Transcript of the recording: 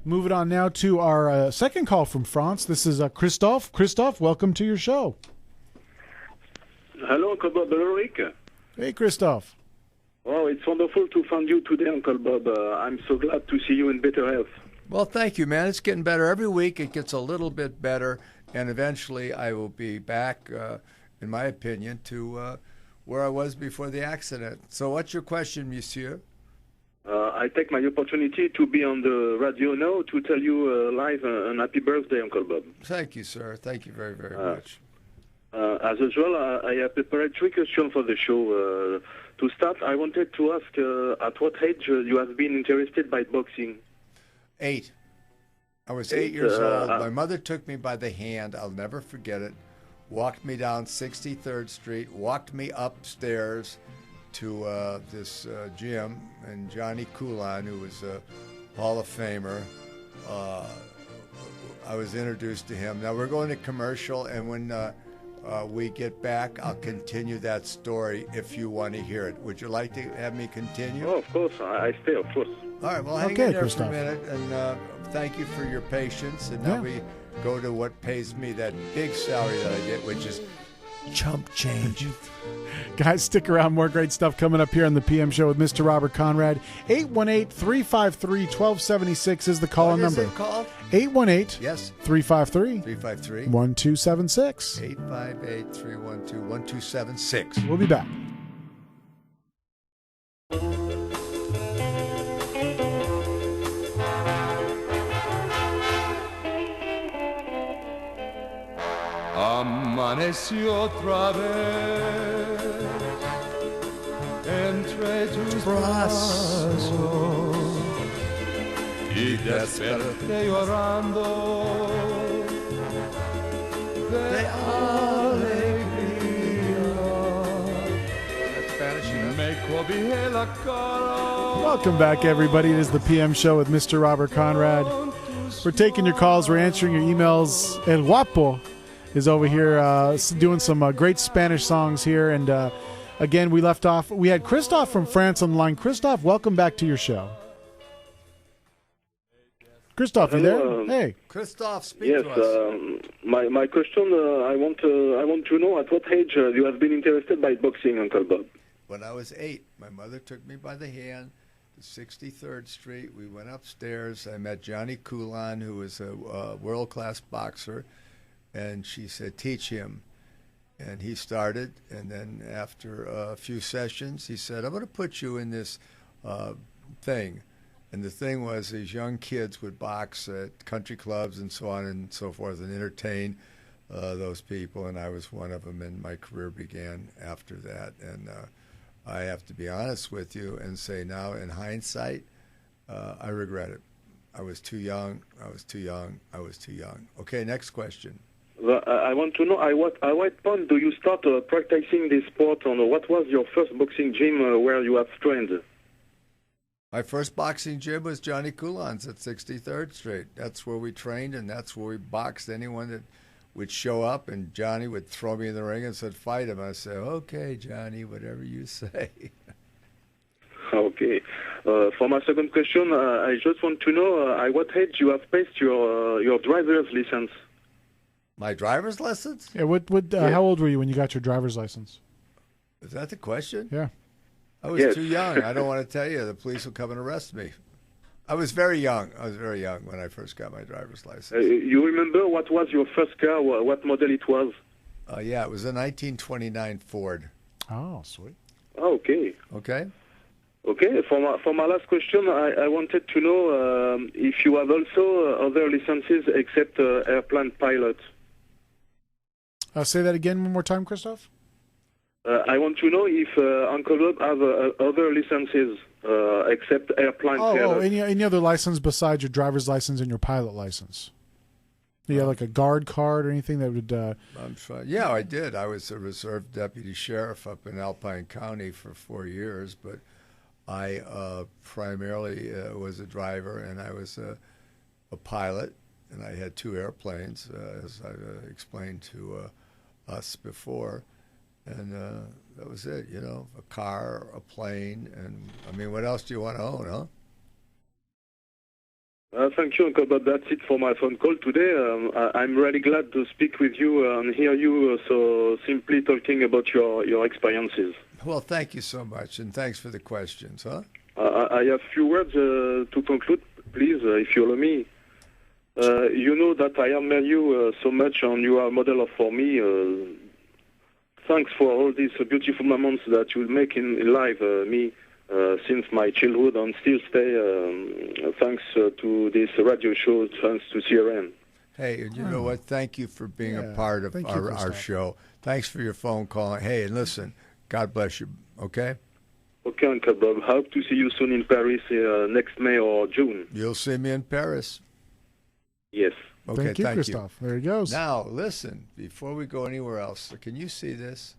Moving on now to our second call from France. This is Christophe. Christophe, welcome to your show. Hello, Uncle Bob Ulrich. Hey, Christophe. Oh, it's wonderful to find you today, Uncle Bob. I'm so glad to see you in better health. Well, thank you, man. It's getting better. Every week it gets a little bit better, and eventually I will be back, in my opinion, to where I was before the accident. So what's your question, monsieur? I take my opportunity to be on the radio now to tell you live an happy birthday, Uncle Bob. Thank you, sir. Thank you very, very much. As usual, I have prepared 3 questions for the show. To start, I wanted to ask at what age you have been interested by boxing? 8. I was 8 years old. My mother took me by the hand. I'll never forget it. Walked me down 63rd Street, walked me upstairs to this gym, and Johnny Coulon, who was a Hall of Famer, I was introduced to him. Now we're going to commercial, and when we get back, I'll continue that story if you want to hear it. Would you like to have me continue? Oh, of course. I stay, of course. All right, well, hang in there for a minute, and thank you for your patience. And now we go to what pays me that big salary that I get, which is chump change. Guys, stick around. More great stuff coming up here on the PM Show with Mr. Robert Conrad. 818-353-1276 is the call-in number. What is it called? 818 Yes. 353 353 1276. 858-312-1276. We'll be back. Amaneció otra vez entre tus brazos y desperté llorando de alegría. Me cobijé la cara. Welcome back, everybody. It is the PM Show with Mr. Robert Conrad. We're taking your calls. We're answering your emails. El Guapo is over here doing some great Spanish songs here. And again, we left off. We had Christophe from France on the line. Christophe, welcome back to your show. Christophe, you there? Hey, Christophe, speak Yes, to us. my question, I want to know at what age you have been interested by boxing, Uncle Bob. When I was 8, my mother took me by the hand to 63rd Street. We went upstairs. I met Johnny Coulon, who was a world-class boxer. And she said, teach him. And he started. And then after a few sessions, he said, I'm going to put you in this thing. And the thing was these young kids would box at country clubs and so on and so forth and entertain those people. And I was one of them, and my career began after that. And I have to be honest with you and say now in hindsight, I regret it. I was too young. I was too young. I was too young. Okay, next question. Well, I want to know at what point do you start practicing this sport, and what was your first boxing gym where you have trained? My first boxing gym was Johnny Coulon's at 63rd Street. That's where we trained, and that's where we boxed anyone that would show up, and Johnny would throw me in the ring and said, fight him. I said, okay, Johnny, whatever you say. Okay. For my second question, I just want to know at what age you have passed your driver's license? My driver's license? yeah. How old were you when you got your driver's license? Is that the question? Yeah. I was too young. I don't want to tell you. The police will come and arrest me. I was very young. I was very young when I first got my driver's license. You remember what was your first car, what model it was? Yeah, it was a 1929 Ford. Oh, sweet. Okay. Okay? Okay. For my last question, I wanted to know if you have also other licenses except airplane pilot. Say that again one more time, Christophe. I want to know if Uncle Bob have other licenses except airplane pilot. Oh, any other license besides your driver's license and your pilot license? Do you have like a guard card or anything that would... I'm sorry. Yeah, I did. I was a reserve deputy sheriff up in Alpine County for 4 years, but I primarily was a driver, and I was a pilot, and I had 2 airplanes, as I explained to us before. And that was it, you know, a car, a plane, and I mean, what else do you want to own, huh? Thank you, Uncle Bob. That's it for my phone call today. I'm really glad to speak with you and hear you so simply talking about your experiences. Well, thank you so much, and thanks for the questions, huh? I have few words to conclude, please, if you allow me. You know that I admire you so much, and you are a model for me. Thanks for all these beautiful moments that you make in life, me. Since my childhood and still stay thanks to this radio show, thanks to CRN. Hey, and you know what? Thank you for being a part of our show. Thanks for your phone call. Hey, and listen, God bless you, okay? Okay, Uncle Bob. Hope to see you soon in Paris next May or June. You'll see me in Paris. Yes. Okay, thank you, Christophe. There he goes. Now, listen, before we go anywhere else, can you see this?